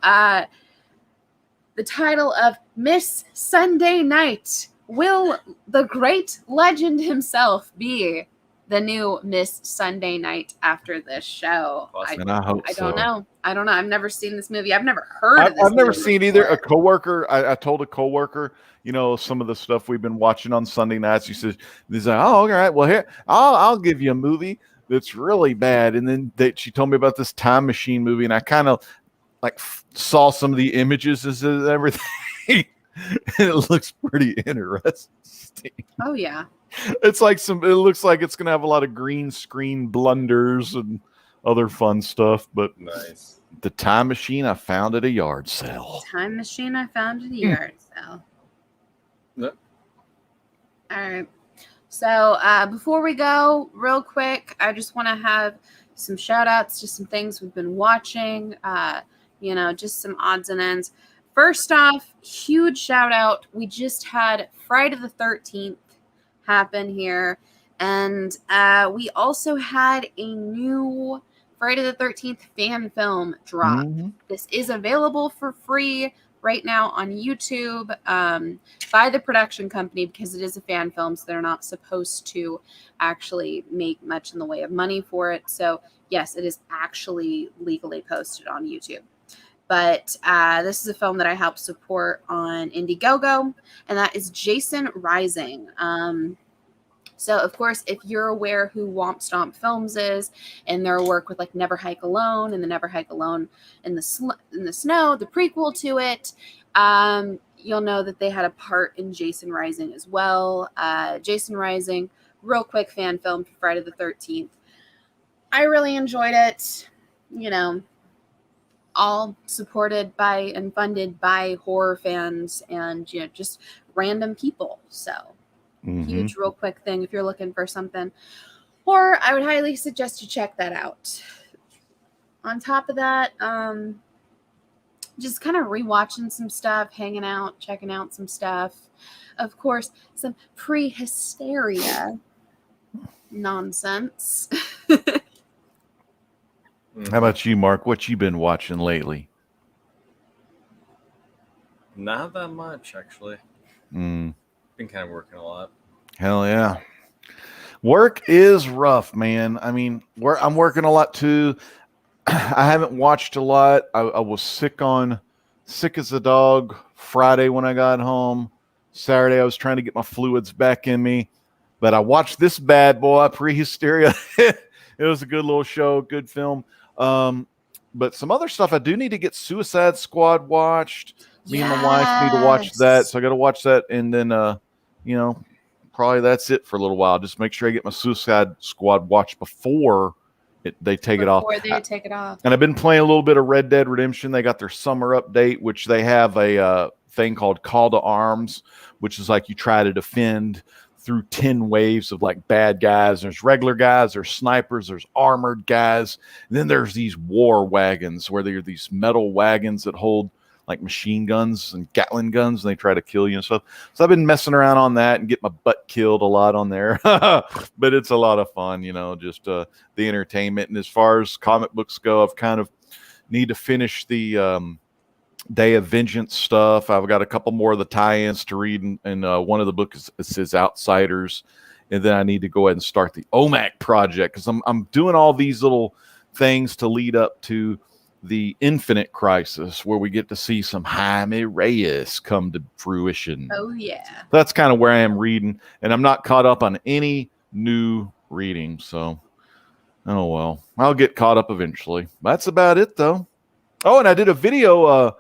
the title of Miss Sunday Night. Will the great legend himself be the new Miss Sunday Night after this show? And I hope I don't know. I've never seen this movie. I've never heard of this I've never movie seen before. either. A coworker, I told a coworker, you know, some of the stuff we've been watching on Sunday nights. He says, he's like, oh, all right, well, here, I'll give you a movie that's really bad. And then she told me about this time machine movie, and I kind of like saw some of the images and everything. And it looks pretty interesting. Oh yeah. It looks like it's gonna have a lot of green screen blunders and other fun stuff. But nice. The Time Machine I Found at a Yard Sale. Time Machine I Found at a Yard Sale. Yep. All right. So before we go, real quick, I just want to have some shout outs to some things we've been watching. Just some odds and ends. First off, huge shout out. We just had Friday the 13th happen here. And we also had a new Friday the 13th fan film drop. This is available for free right now on YouTube by the production company because it is a fan film, so they're not supposed to actually make much in the way of money for it. So, yes, it is actually legally posted on YouTube. But this is a film that I help support on Indiegogo, and that is Jason Rising. So, of course, if you're aware who Womp Stomp Films is and their work with like Never Hike Alone and the Never Hike Alone in the Snow, the prequel to it, you'll know that they had a part in Jason Rising as well. Jason Rising, real quick fan film for Friday the 13th. I really enjoyed it. All supported by and funded by horror fans and just random people. So huge real quick thing if you're looking for something horror, I would highly suggest you check that out. On top of that, just kind of rewatching some stuff, hanging out, checking out some stuff. Of course, some Prehysteria nonsense. How about you, Mark? What you been watching lately? Not that much, actually. Been kind of working a lot. Hell yeah. Work is rough, man. I mean, I'm working a lot too. I haven't watched a lot. I was sick as a dog Friday when I got home. Saturday, I was trying to get my fluids back in me. But I watched this bad boy, Prehysteria. It was a good little show, good film. But some other stuff, I do need to get Suicide Squad watched. Me and my wife need to watch that, Yes. so I got to watch that, and then probably that's it for a little while. Just make sure I get my Suicide Squad watched before they take it off. Before they take it off. And I've been playing a little bit of Red Dead Redemption. They got their summer update, which they have a thing called Call to Arms, which is like you try to defend through 10 waves of like bad guys. There's regular guys, there's snipers, there's armored guys. And then there's these war wagons where they're these metal wagons that hold like machine guns and Gatling guns, and they try to kill you and stuff. So I've been messing around on that and get my butt killed a lot on there. But it's a lot of fun, just the entertainment. And as far as comic books go, I've kind of need to finish the Day of Vengeance stuff. I've got a couple more of the tie-ins to read, and one of the books is Outsiders. And then I need to go ahead and start the OMAC project, because I'm doing all these little things to lead up to the Infinite Crisis, where we get to see some Jaime Reyes come to fruition. Oh yeah. That's kind of where I am reading, and I'm not caught up on any new reading. So, oh well, I'll get caught up eventually. That's about it, though. Oh, and I did a video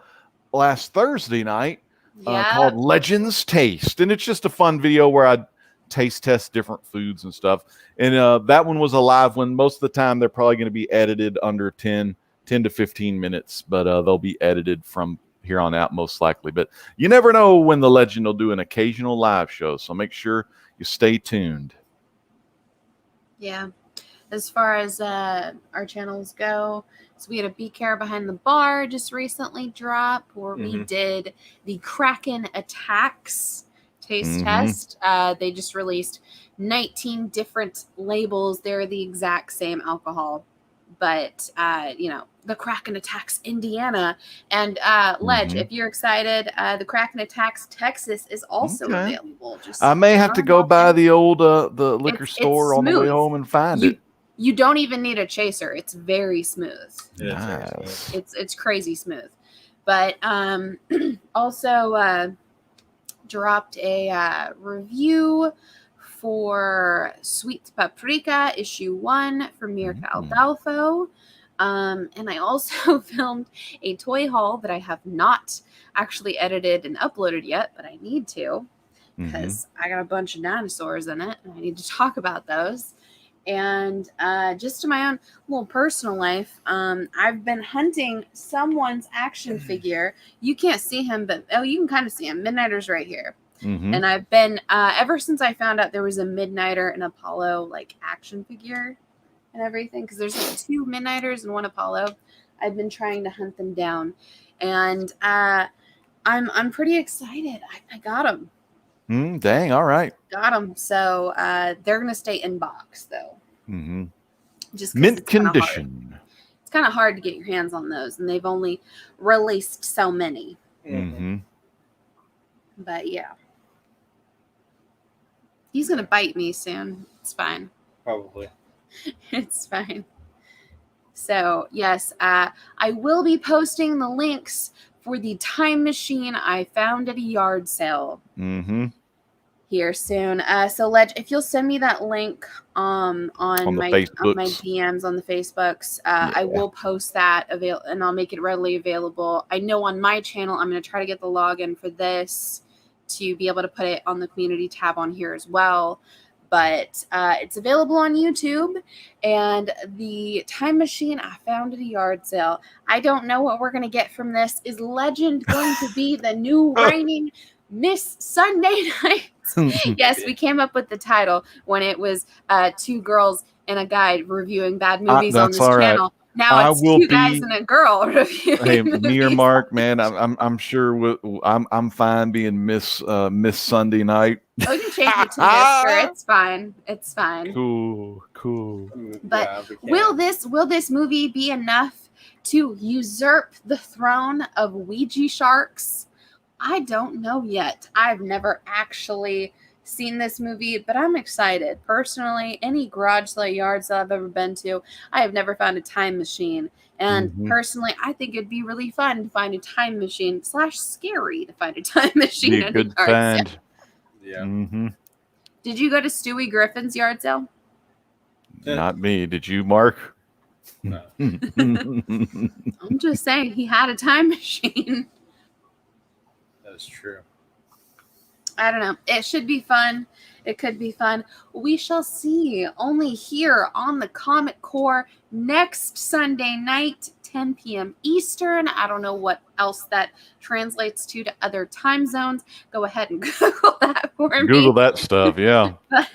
last Thursday night called Legends Taste, and it's just a fun video where I taste test different foods and stuff. And that one was a live one. Most of the time, they're probably going to be edited under 10 to 15 minutes, but they'll be edited from here on out most likely. But you never know when the legend will do an occasional live show, so make sure you stay tuned. Yeah. As far as our channels go, so we had a Be Care Behind the Bar just recently drop, where we did the Kraken Attacks taste test. They just released 19 different labels. They're the exact same alcohol, but the Kraken Attacks Indiana and Ledge. If you're excited, the Kraken Attacks Texas is also available. I may have to go by the old the liquor store on the way home and find it. You don't even need a chaser. It's very smooth. Nice. It's crazy smooth. But also dropped a review for Sweet Paprika issue 1 from Mirka Aldalfo. And I also filmed a toy haul that I have not actually edited and uploaded yet, but I need to, because I got a bunch of dinosaurs in it and I need to talk about those. And just in my own little personal life, I've been hunting someone's action figure. You can't see him, but you can kind of see him. Midnighter's right here. And I've been ever since I found out there was a Midnighter and Apollo like action figure and everything, because there's like 2 Midnighters and 1 Apollo. I've been trying to hunt them down, and I'm pretty excited. I got them. Dang, all right. Got them. So they're gonna stay in box though. Just mint condition. It's kind of hard to get your hands on those, and they've only released so many. But yeah, he's gonna bite me soon. It's fine. Probably. It's fine. So yes, I will be posting the links for the time machine I found at a yard sale here soon. So Ledge, if you'll send me that link on my DMs on the Facebooks, I will post that and I'll make it readily available. I know on my channel I'm going to try to get the login for this to be able to put it on the community tab on here as well. But it's available on YouTube. And the time machine I found at a yard sale. I don't know what we're going to get from this. Is Legend going to be the new reigning Miss Sunday Night? Yes, we came up with the title when it was 2 girls and a guy reviewing bad movies on this channel. Now it's 2 guys and a girl reviewing. Hey, me or Mark, man, I'm sure I'm fine being Miss Sunday Night. Oh, you can change it to Mister. It's fine. It's fine. Cool. But will this movie be enough to usurp the throne of Ouija sharks? I don't know yet. I've never actually seen this movie, but I'm excited. Personally, any garage sale, yard sale I've ever been to, I have never found a time machine. And personally, I think it'd be really fun to find a time machine / scary to find a time machine. Be a good find. Sale. Yeah. Did you go to Stewie Griffin's yard sale? Not me. Did you, Mark? No. I'm just saying he had a time machine. is true. I don't know. It should be fun. It could be fun. We shall see. Only here on the Comic Core next Sunday night, 10 p.m. Eastern. I don't know what else that translates to other time zones. Go ahead and Google that for me. Google that stuff, yeah. But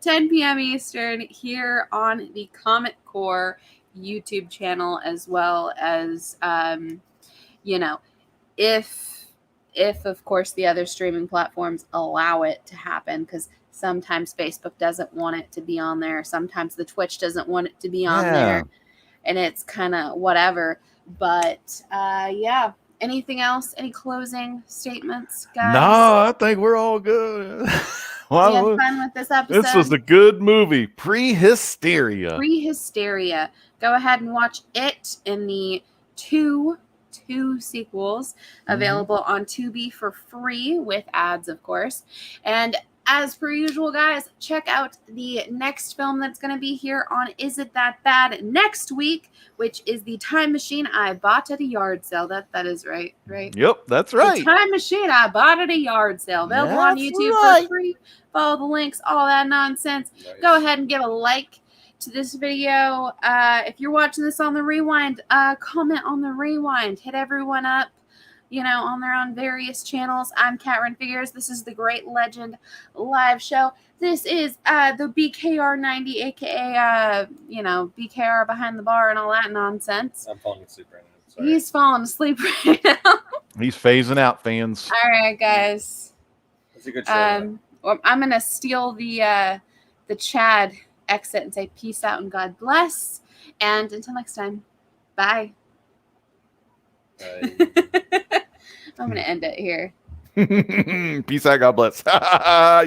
10 p.m. Eastern here on the Comic Core YouTube channel, as well as, you know, if of course the other streaming platforms allow it to happen, because sometimes Facebook doesn't want it to be on there, sometimes the Twitch doesn't want it to be on there, and it's kind of whatever. But yeah, anything else, any closing statements, guys? No, I think we're all good. Well, you had fun with this episode? This was a good movie. Prehysteria. Go ahead and watch it in the two sequels available on Tubi for free with ads, of course. And as per usual, guys, check out the next film that's going to be here on Is It That Bad next week, which is The Time Machine I Bought at a Yard Sale. That is right? Yep, that's right. The Time Machine I Bought at a Yard Sale. Available on YouTube for free. Follow the links, all that nonsense. Nice. Go ahead and give a like to this video. If you're watching this on the rewind, comment on the rewind. Hit everyone up, you know, on their own various channels. I'm Catrin Figures. This is the Great Legend live show. This is the BKR90, aka you know, BKR behind the bar and all that nonsense. I'm falling asleep right now. Sorry. He's falling asleep right now. He's phasing out, fans. All right, guys. That's a good show. Well, I'm gonna steal the Chad exit and say peace out and God bless. And until next time, bye. I'm going to end it here. Peace out, God bless. Yeah.